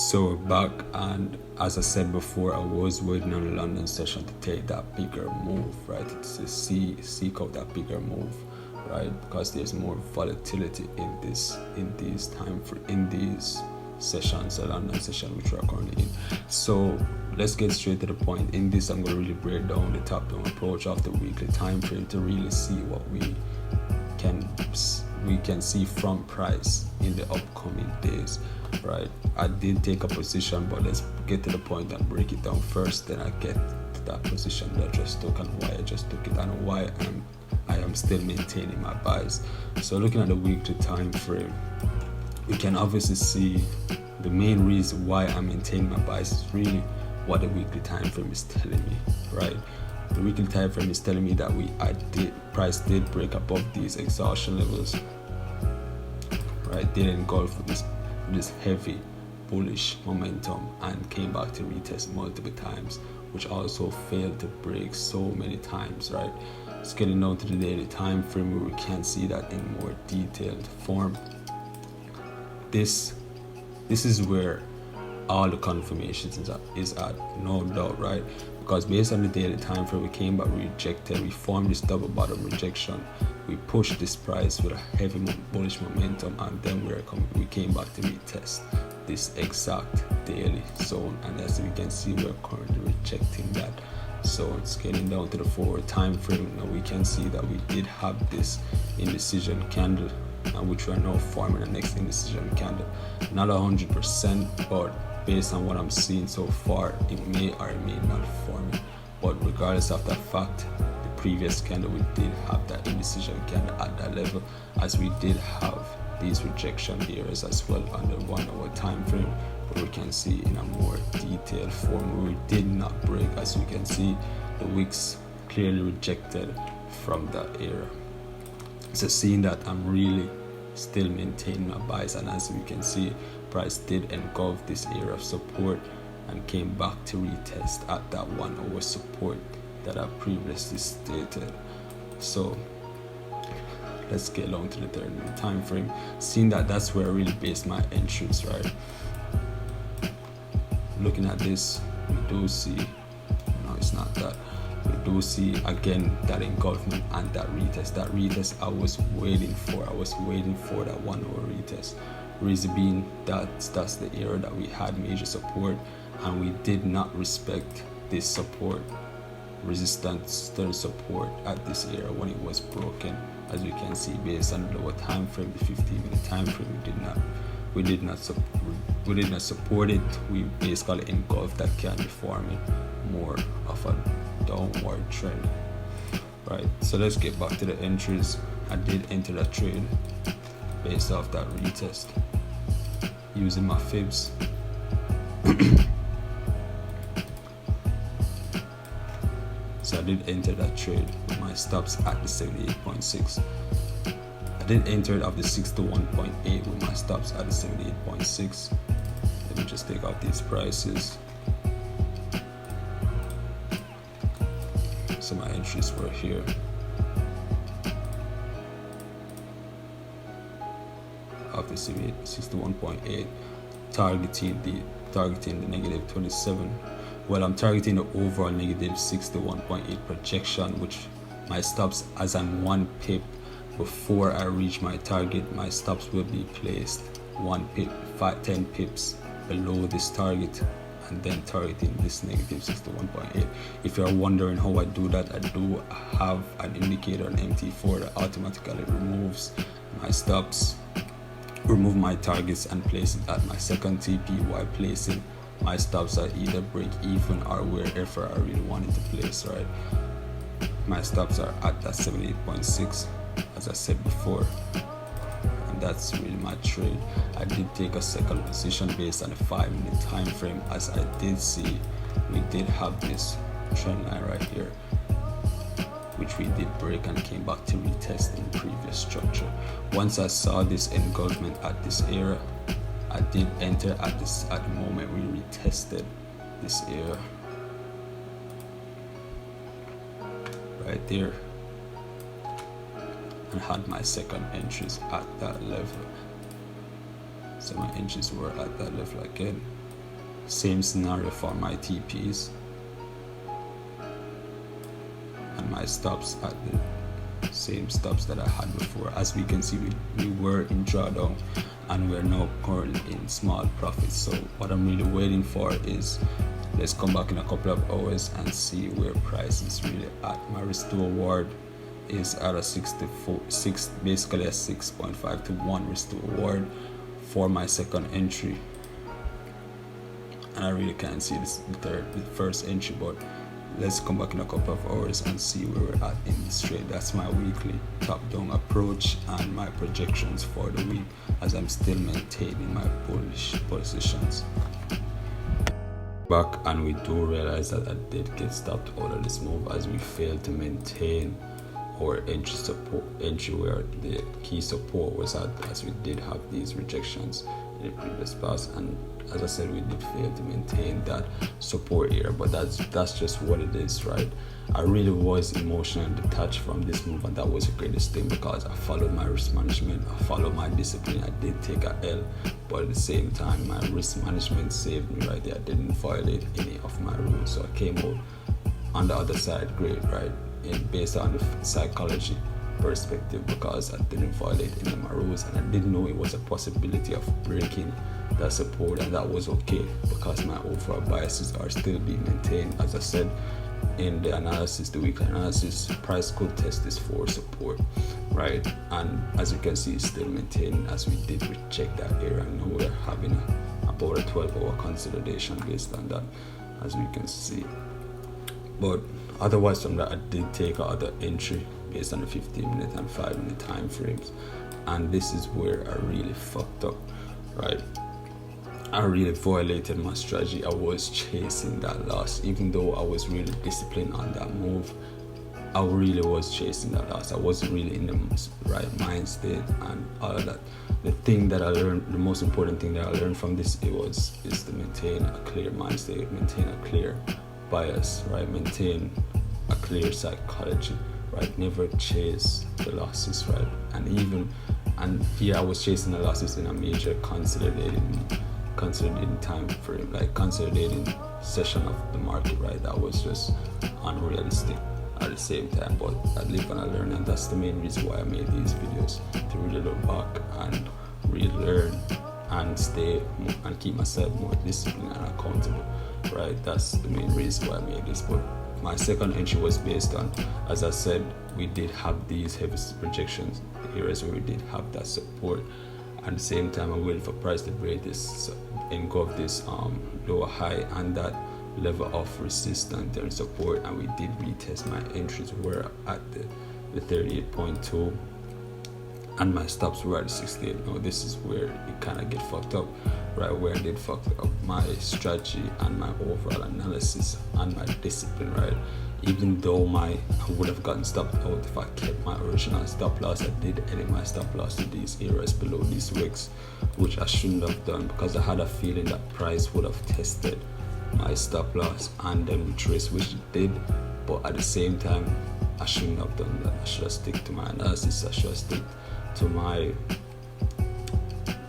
So we're back, and as I said before, I was waiting on the London session to take that bigger move, right? It's to seek out that bigger move, right? Because there's more volatility in these sessions, the London session which we are currently in. So let's get straight to the point. In this, I'm going to really break down the top-down approach of the weekly time frame to really see what we can see from price in the upcoming days, right? I did take a position, but let's get to the point and break it down first. Then I get to that position that I just took and why I just took it and why I am still maintaining my buys. So looking at the weekly time frame, we can obviously see the main reason why I'm maintaining my buys is really what the weekly time frame is telling me, right? The weekly time frame is telling me that price did break above these exhaustion levels, right? Did engulf with this heavy bullish momentum and came back to retest multiple times, which also failed to break so many times, right? It's getting down to the daily time frame where we can see that in more detailed form. This is where all the confirmations is at, no doubt, right? Because based on the daily time frame, we came back, we rejected, we formed this double bottom rejection, we pushed this price with a heavy bullish momentum, and then we came back to retest this exact daily zone, and as we can see, we're currently rejecting that. So it's getting down to the forward time frame. Now we can see that we did have this indecision candle, which we are now forming the next indecision candle. Not 100%, but based on what I'm seeing so far, it may or it may not form it. But regardless of that fact, the previous candle, we did have that indecision candle at that level, as we did have these rejection areas as well on the 1 hour time frame, but we can see in a more detailed form where we did not break. As we can see, the wicks clearly rejected from that area. So seeing that, I'm really still maintaining my buys, and as we can see, price did engulf this area of support and came back to retest at that 1 hour support that I previously stated. So let's get along to the 30-minute time frame. Seeing that, that's where I really base my entries, right? Looking at this, we do see, no, it's not that. We do see again that engulfment and that retest I was waiting for. I was waiting for that 1 hour retest. Reason being that's the area that we had major support, and we did not respect this support, resistance to the support at this area when it was broken. As we can see, based on the lower time frame, the 15-minute time frame, we did not support it. We basically engulfed that candle, forming more of a downward trend, right? So let's get back to the entries. I did enter that trade based off that retest using my fibs. So I did enter that trade with my stops at the 78.6. I did enter it off the 61.8 with my stops at the 78.6. Let me just take out these prices. So my entries were here. Of the 61.8, targeting the negative 27. Well, I'm targeting the overall negative 61.8 projection, which my stops, as I'm 1 pip before I reach my target, my stops will be placed 1 pip, 10 pips below this target, and then targeting this negative 61.8. If you're wondering how I do that, I do have an indicator on MT4 that automatically removes my stops, remove my targets, and place it at my second TP, while placing my stops at either break even or wherever I really wanted to place, right? My stops are at that 78.6, as I said before, and that's really my trade. I did take a second position based on a 5-minute time frame, as I did see we did have this trend line right here, which we did break and came back to retest in the previous structure. Once I saw this engulfment at this area, I did enter at the moment we retested this area right there, and had my second entries at that level. So my entries were at that level again. Same scenario for my TPs and my stops at the same stops that I had before. As we can see, we were in drawdown and we're now currently in small profits. So what I'm really waiting for is, let's come back in a couple of hours and see where price is really at. My risk to reward is at a 6, basically a 6.5 to 1 risk to reward for my second entry. And I really can't see the first entry, but let's come back in a couple of hours and see where we're at in this trade. That's my weekly top-down approach and my projections for the week, as I'm still maintaining my bullish positions. Back, and we do realize that I did get stopped out of this move as we failed to maintain our entry where the key support was at, as we did have these rejections in the previous pass, and as I said, we did fail to maintain that support here, but that's just what it is, right? I really was emotionally detached from this move, and that was the greatest thing, because I followed my risk management, I followed my discipline. I did take a L, but at the same time, my risk management saved me right there. I didn't violate any of my rules, so I came out on the other side great, right? And based on the psychology perspective, because I didn't violate any of my rules, and I didn't know it was a possibility of breaking that support, and that was okay because my overall biases are still being maintained. As I said in the analysis, the weekly analysis, price could test this for support, right? And as you can see, it's still maintaining as we did reject that area, and now we're having about a 12-hour consolidation based on that, as we can see. But otherwise from that, I did take another entry based on the 15-minute and 5-minute time frames, and this is where I really fucked up, right? I really violated my strategy. I was chasing that loss, even though I was really disciplined on that move. I really was chasing that loss. I wasn't really in the right mind state and all of that. The thing that I learned, the most important thing that I learned from this, is to maintain a clear mind state, maintain a clear bias, right? Maintain a clear psychology, right? Never chase the losses, right? And here I was chasing the losses in a major consolidating time frame, like consolidating session of the market, right? That was just unrealistic at the same time, but I live and I learn, and that's the main reason why I made these videos, to really look back and really learn and stay and keep myself more disciplined and accountable, right? That's the main reason why I made this. But my second entry was based on, as I said, we did have these heavy projections areas where we did have that support. At the same time, I'm waiting for price to break this, engulf this lower high and that level of resistance and support, and we did retest. My entries were at the 38.2 and my stops were at the 68. Now this is where it kind of get fucked up, right? Where I did fuck up my strategy and my overall analysis and my discipline, right? Even though I would have gotten stopped out if I kept my original stop loss, I did edit my stop loss to these areas below these wicks, which I shouldn't have done, because I had a feeling that price would have tested my stop loss and then retrace, which it did. But at the same time, I shouldn't have done that. I should have stick to my analysis. I should have stick to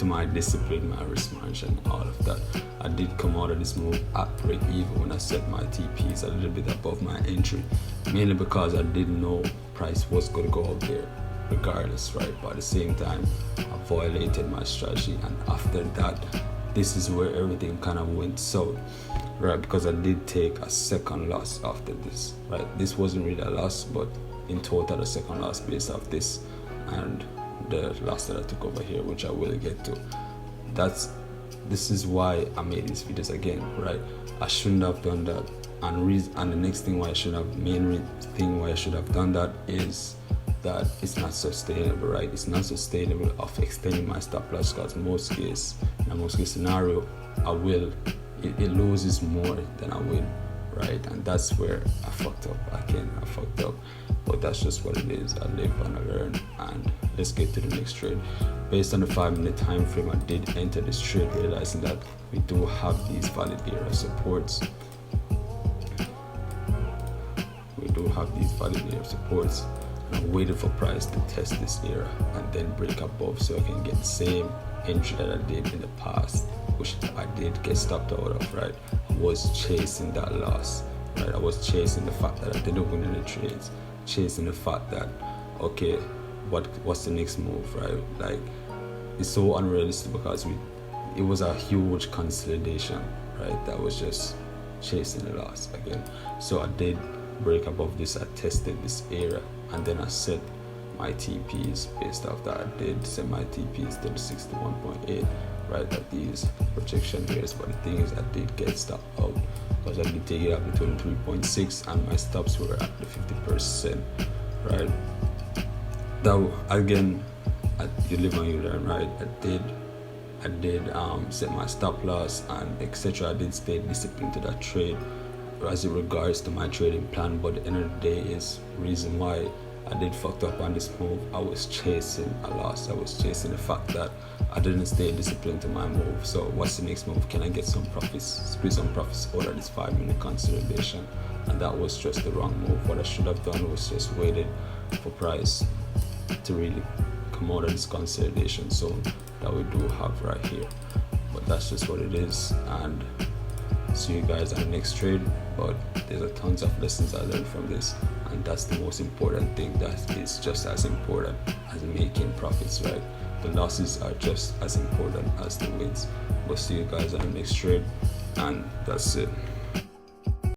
my discipline, my risk management, all of that. I did come out of this move at break even when I set my TPs a little bit above my entry, mainly because I didn't know price was going to go out there regardless, right? But at the same time, I violated my strategy, and after that, this is where everything kind of went south, right? Because I did take a second loss after this, right? This wasn't really a loss, but in total a second loss based off this and the loss that I took over here, which I will get to. This is why I made these videos again, right? I shouldn't have done that, and the next thing why I should have, main thing why I should have done that is that it's not sustainable, right? It's not sustainable of extending my stop loss, because in most case scenario, it loses more than I win, right? And that's where I fucked up. I fucked up, but that's just what it is. I live and I learn. And let's get to the next trade. Based on the 5-minute time frame, I did enter this trade, realizing that we do have these valid area supports. and I'm waiting for price to test this area and then break above so I can get the same entry that I did in the past, which I did get stopped out of, right? I was chasing that loss, right? I was chasing the fact that I didn't win any trades, chasing the fact that, okay, what's the next move, right? Like, it's so unrealistic because it was a huge consolidation, right? That was just chasing the loss again. So I did break above this. I tested this area and then I set my TPs based off that. I did set my TPs to the 61.8, right, at these projection areas. But the thing is, I did get stopped out because I did take it up to 23.6 and my stops were at the 50%, right? That again, you live and you learn, right? I did set my stop loss and etc. I did stay disciplined to that trade as it regards to my trading plan, but the end of the day is reason why I did fucked up on this move. I was chasing a loss. I was chasing the fact that I didn't stay disciplined to my move. So what's the next move? Can I get some profits, squeeze some profits out of this 5-minute consolidation? And that was just the wrong move. What I should have done was just waited for price to really come out of this consolidation zone that we do have right here. But that's just what it is, and see you guys on the next trade. But there's a tons of lessons I learned from this, and that's the most important thing. That is just as important as making profits, right? The losses are just as important as the wins. We'll see you guys on the next trade, and that's it.